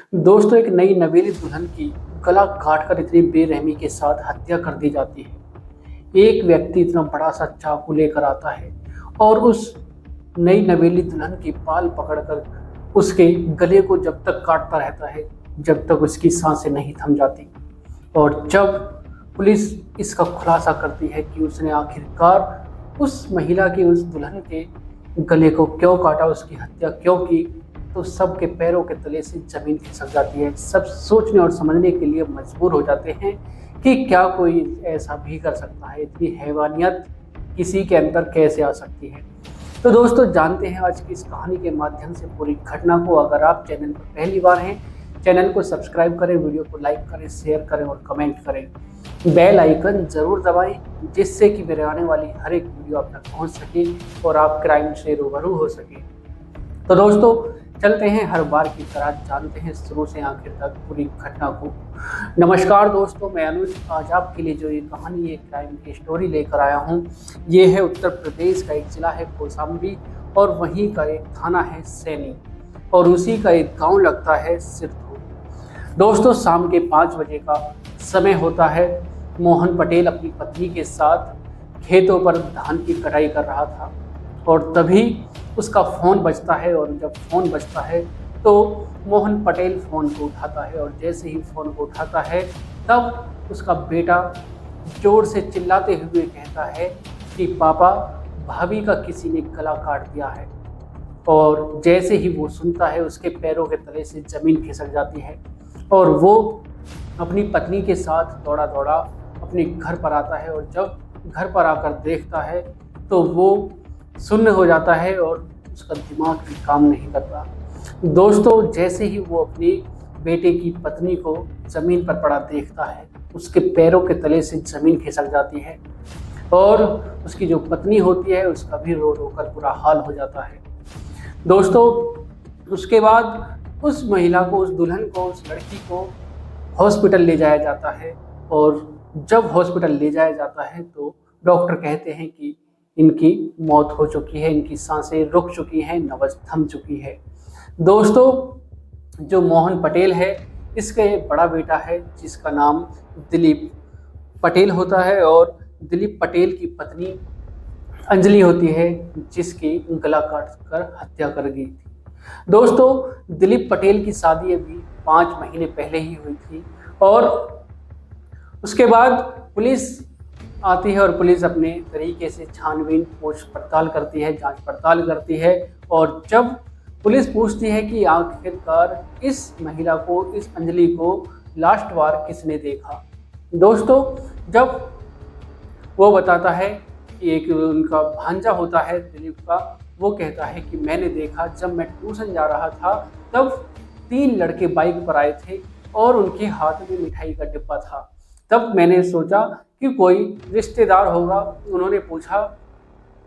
दोस्तों, एक नई नवेली दुल्हन की गला काटकर इतनी बेरहमी के साथ हत्या कर दी जाती है। एक व्यक्ति इतना बड़ा सा चाकू लेकर आता है और उस नई नवेली दुल्हन की बाल पकड़कर उसके गले को जब तक काटता रहता है जब तक उसकी सांसें नहीं थम जाती। और जब पुलिस इसका खुलासा करती है कि उसने आखिरकार उस महिला की, उस दुल्हन के गले को क्यों काटा, उसकी हत्या क्यों की, तो सबके पैरों के तले से जमीन खिसक जाती है। सब सोचने और समझने के लिए मजबूर हो जाते हैं कि क्या कोई ऐसा भी कर सकता है, इतनी हैवानियत किसी के अंदर कैसे आ सकती है। तो दोस्तों, जानते हैं आज की इस कहानी के माध्यम से पूरी घटना को। अगर आप चैनल पर पहली बार हैं, चैनल को सब्सक्राइब करें, वीडियो को लाइक करें, शेयर करें और कमेंट करें। बेल आइकन ज़रूर दबाएं जिससे कि मेरे आने वाली हर एक वीडियो आप तक पहुंच सके और आप क्राइम से रूबरू हो सके। तो दोस्तों, चलते हैं हर बार की तरह, जानते हैं शुरू से आखिर तक पूरी घटना को। नमस्कार दोस्तों, मैं अनुज आज आपके लिए जो ये कहानी, ये क्राइम की स्टोरी लेकर आया हूँ, ये है उत्तर प्रदेश का एक जिला है कौशाम्बी और वहीं का एक थाना है सैनी और उसी का एक गांव लगता है सिरथू। दोस्तों, शाम के 5 बजे का समय होता है। मोहन पटेल अपनी पत्नी के साथ खेतों पर धान की कटाई कर रहा था और तभी उसका फ़ोन बजता है। और जब फ़ोन बजता है तो मोहन पटेल फ़ोन को उठाता है और जैसे ही फ़ोन को उठाता है तब उसका बेटा ज़ोर से चिल्लाते हुए कहता है कि पापा, भाभी का किसी ने गला काट दिया है। और जैसे ही वो सुनता है उसके पैरों के तले से ज़मीन खिसक जाती है और वो अपनी पत्नी के साथ दौड़ा दौड़ा अपने घर पर आता है। और जब घर पर आकर देखता है तो वो सुन्न हो जाता है और उसका दिमाग भी काम नहीं करता। दोस्तों, जैसे ही वो अपनी बेटे की पत्नी को ज़मीन पर पड़ा देखता है, उसके पैरों के तले से ज़मीन खिसक जाती है और उसकी जो पत्नी होती है उसका भी रो रो कर बुरा हाल हो जाता है। दोस्तों, उसके बाद उस महिला को, उस दुल्हन को, उस लड़की को हॉस्पिटल ले जाया जाता है। और जब हॉस्पिटल ले जाया जाता है तो डॉक्टर कहते हैं कि इनकी मौत हो चुकी है, इनकी सांसें रुक चुकी हैं, नब्ज़ थम चुकी है। दोस्तों, जो मोहन पटेल है, इसका एक बड़ा बेटा है जिसका नाम दिलीप पटेल होता है और दिलीप पटेल की पत्नी अंजलि होती है जिसकी गला काट कर हत्या कर गई थी। दोस्तों, दिलीप पटेल की शादी अभी 5 महीने पहले ही हुई थी और उसके बाद पुलिस आती है और पुलिस अपने तरीके से छानबीन, पूछ पड़ताल करती है, जांच पड़ताल करती है। और जब पुलिस पूछती है कि आखिरकार इस महिला को, इस अंजलि को लास्ट बार किसने देखा, दोस्तों, जब वो बताता है कि एक उनका भांजा होता है दिलीप का, वो कहता है कि मैंने देखा जब मैं ट्यूशन जा रहा था तब 3 लड़के बाइक पर आए थे और उनके हाथ में मिठाई का डिब्बा था। तब मैंने सोचा कि कोई रिश्तेदार होगा। उन्होंने पूछा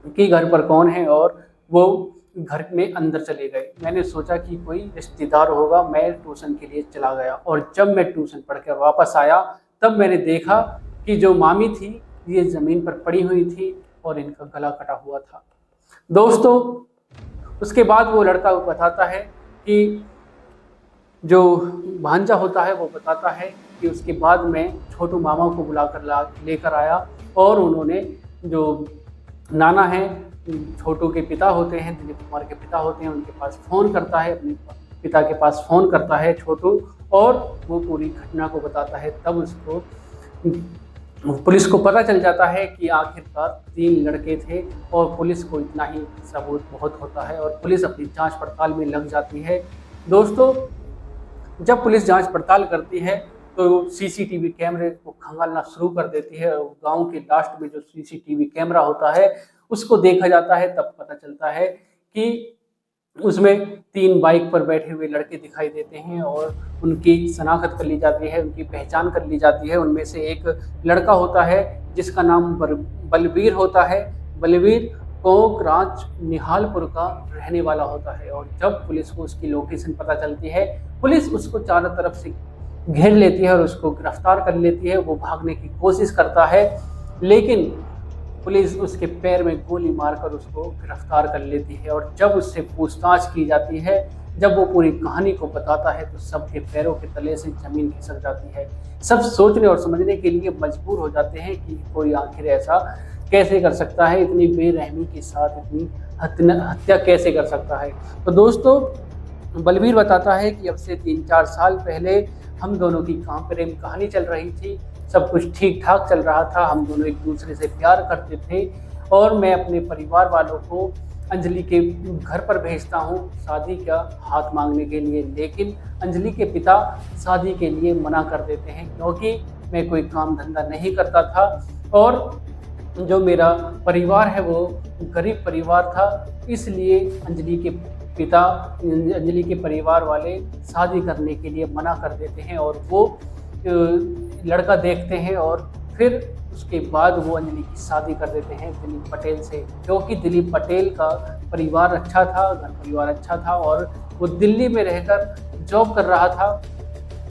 कि घर पर कौन है और वो घर में अंदर चले गए। मैंने सोचा कि कोई रिश्तेदार होगा, मैं ट्यूशन के लिए चला गया और जब मैं ट्यूशन पढ़कर वापस आया तब मैंने देखा कि जो मामी थी ये ज़मीन पर पड़ी हुई थी और इनका गला कटा हुआ था। दोस्तों, उसके बाद वो लड़का बताता है कि जो भांजा होता है वो बताता है कि उसके बाद मैं छोटू मामा को बुलाकर लेकर आया और उन्होंने, जो नाना हैं, छोटू के पिता होते हैं, दिलीप कुमार के पिता होते हैं, उनके पास फ़ोन करता है, अपने पिता के पास फ़ोन करता है छोटू और वो पूरी घटना को बताता है। तब उसको, पुलिस को पता चल जाता है कि आखिरकार 3 लड़के थे और पुलिस को इतना ही सबूत बहुत होता है और पुलिस अपनी जांच पड़ताल में लग जाती है। दोस्तों, जब पुलिस जांच पड़ताल करती है तो सीसीटीवी कैमरे को खंगालना शुरू कर देती है और गांव के लास्ट में जो सीसीटीवी कैमरा होता है उसको देखा जाता है। तब पता चलता है कि उसमें 3 बाइक पर बैठे हुए लड़के दिखाई देते हैं और उनकी शनाख्त कर ली जाती है, उनकी पहचान कर ली जाती है। उनमें से एक लड़का होता है जिसका नाम बलवीर होता है। बलवीर कोकराज निहालपुर का रहने वाला होता है और जब पुलिस को उसकी लोकेशन पता चलती है, पुलिस उसको चारों तरफ से घेर लेती है और उसको गिरफ्तार कर लेती है। वो भागने की कोशिश करता है लेकिन पुलिस उसके पैर में गोली मारकर उसको गिरफ्तार कर लेती है और जब उससे पूछताछ की जाती है जब वो पूरी कहानी को बताता है तो सबके पैरों के तले से ज़मीन खिसक जाती है। सब सोचने और समझने के लिए मजबूर हो जाते हैं कि कोई आखिर ऐसा कैसे कर सकता है, इतनी बेरहमी के साथ इतनी हत्या कैसे कर सकता है। तो दोस्तों, बलबीर बताता है कि अब से 3-4 साल पहले हम दोनों की प्रेम कहानी चल रही थी। सब कुछ ठीक ठाक चल रहा था, हम दोनों एक दूसरे से प्यार करते थे और मैं अपने परिवार वालों को अंजलि के घर पर भेजता हूँ शादी का हाथ मांगने के लिए, लेकिन अंजलि के पिता शादी के लिए मना कर देते हैं क्योंकि मैं कोई काम धंधा नहीं करता था और जो मेरा परिवार है वो गरीब परिवार था, इसलिए अंजलि के परिवार वाले शादी करने के लिए मना कर देते हैं और वो लड़का देखते हैं और फिर उसके बाद वो अंजलि की शादी कर देते हैं दिलीप पटेल से, क्योंकि दिलीप पटेल का परिवार अच्छा था, घर परिवार अच्छा था और वो दिल्ली में रहकर जॉब कर रहा था।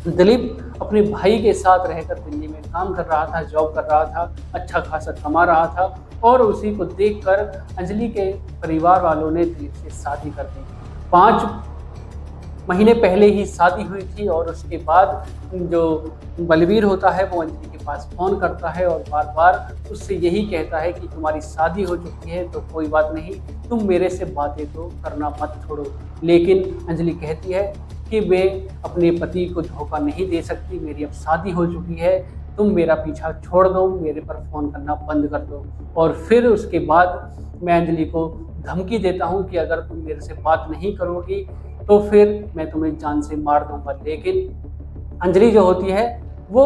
दिलीप अपने भाई के साथ रहकर दिल्ली में काम कर रहा था, जॉब कर रहा था, अच्छा खासा कमा रहा था और उसी को देखकर अंजलि के परिवार वालों ने दिलीप से शादी कर दी। 5 महीने पहले ही शादी हुई थी और उसके बाद जो बलबीर होता है वो अंजलि के पास फ़ोन करता है और बार बार उससे यही कहता है कि तुम्हारी शादी हो चुकी है तो कोई बात नहीं, तुम मेरे से बातें तो करना मत छोड़ो। लेकिन अंजलि कहती है कि मैं अपने पति को धोखा नहीं दे सकती, मेरी अब शादी हो चुकी है, तुम मेरा पीछा छोड़ दो, मेरे पर फ़ोन करना बंद कर दो। और फिर उसके बाद मैं अंजलि को धमकी देता हूँ कि अगर तुम मेरे से बात नहीं करोगी तो फिर मैं तुम्हें जान से मार दूंगा। लेकिन अंजलि जो होती है वो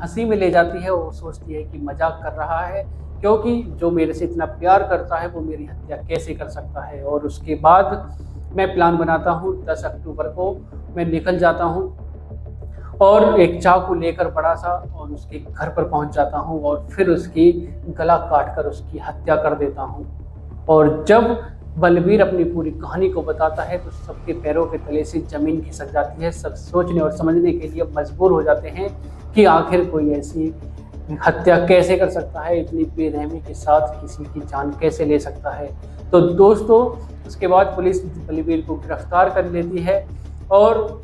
हंसी में ले जाती है, वो सोचती है कि मजाक कर रहा है क्योंकि जो मेरे से इतना प्यार करता है वो मेरी हत्या कैसे कर सकता है। और उसके बाद मैं प्लान बनाता हूँ, 10 अक्टूबर को मैं निकल जाता हूँ और एक चाकू लेकर बड़ा सा और उसके घर पर पहुँच जाता हूँ और फिर उसकी गला काट कर उसकी हत्या कर देता हूँ। और जब बलबीर अपनी पूरी कहानी को बताता है तो सबके पैरों के तले से ज़मीन खिसक जाती है। सब सोचने और समझने के लिए मजबूर हो जाते हैं कि आखिर कोई ऐसी हत्या कैसे कर सकता है, इतनी बेरहमी के साथ किसी की जान कैसे ले सकता है। तो दोस्तों, उसके बाद पुलिस बलबीर को गिरफ्तार कर लेती है और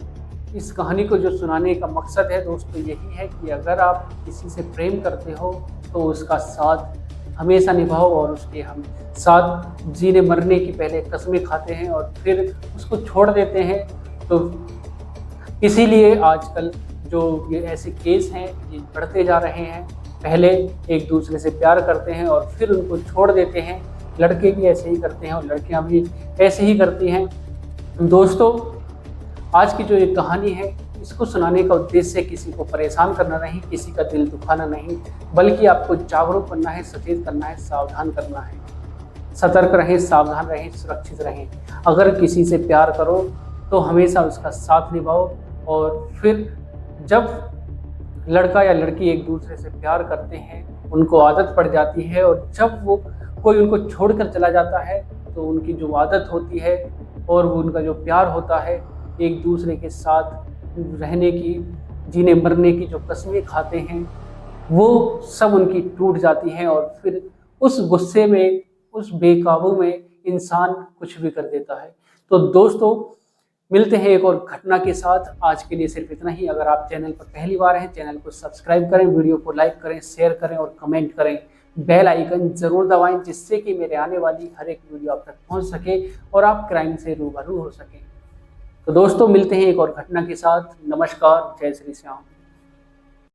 इस कहानी को जो सुनाने का मकसद है दोस्तों यही है कि अगर आप किसी से प्रेम करते हो तो उसका साथ हमेशा निभाओ और उसके हम साथ जीने मरने की पहले कस्में खाते हैं और फिर उसको छोड़ देते हैं। तो इसीलिए आजकल जो ये ऐसे केस हैं ये बढ़ते जा रहे हैं। पहले एक दूसरे से प्यार करते हैं और फिर उनको छोड़ देते हैं। लड़के भी ऐसे ही करते हैं और लड़कियां भी ऐसे ही करती हैं। दोस्तों, आज की जो ये कहानी है इसको सुनाने का उद्देश्य किसी को परेशान करना नहीं, किसी का दिल दुखाना नहीं, बल्कि आपको जागरूक करना है, सचेत करना है, सावधान करना है। सतर्क रहें, सावधान रहें, सुरक्षित रहें। अगर किसी से प्यार करो तो हमेशा उसका साथ निभाओ और फिर जब लड़का या लड़की एक दूसरे से प्यार करते हैं उनको आदत पड़ जाती है और जब वो कोई उनको छोड़कर चला जाता है तो उनकी जो आदत होती है और वो उनका जो प्यार होता है एक दूसरे के साथ रहने की, जीने मरने की जो कस्में खाते हैं वो सब उनकी टूट जाती हैं और फिर उस गुस्से में, उस बेकाबू में इंसान कुछ भी कर देता है। तो दोस्तों, मिलते हैं एक और घटना के साथ। आज के लिए सिर्फ इतना ही। अगर आप चैनल पर पहली बार हैं, चैनल को सब्सक्राइब करें, वीडियो को लाइक करें, शेयर करें और कमेंट करें। बेल आइकन ज़रूर दबाएं जिससे कि मेरे आने वाली हर एक वीडियो आप तक पहुंच सके और आप क्राइम से रूबरू हो सकें। तो दोस्तों, मिलते हैं एक और घटना के साथ। नमस्कार, जय श्री श्याम।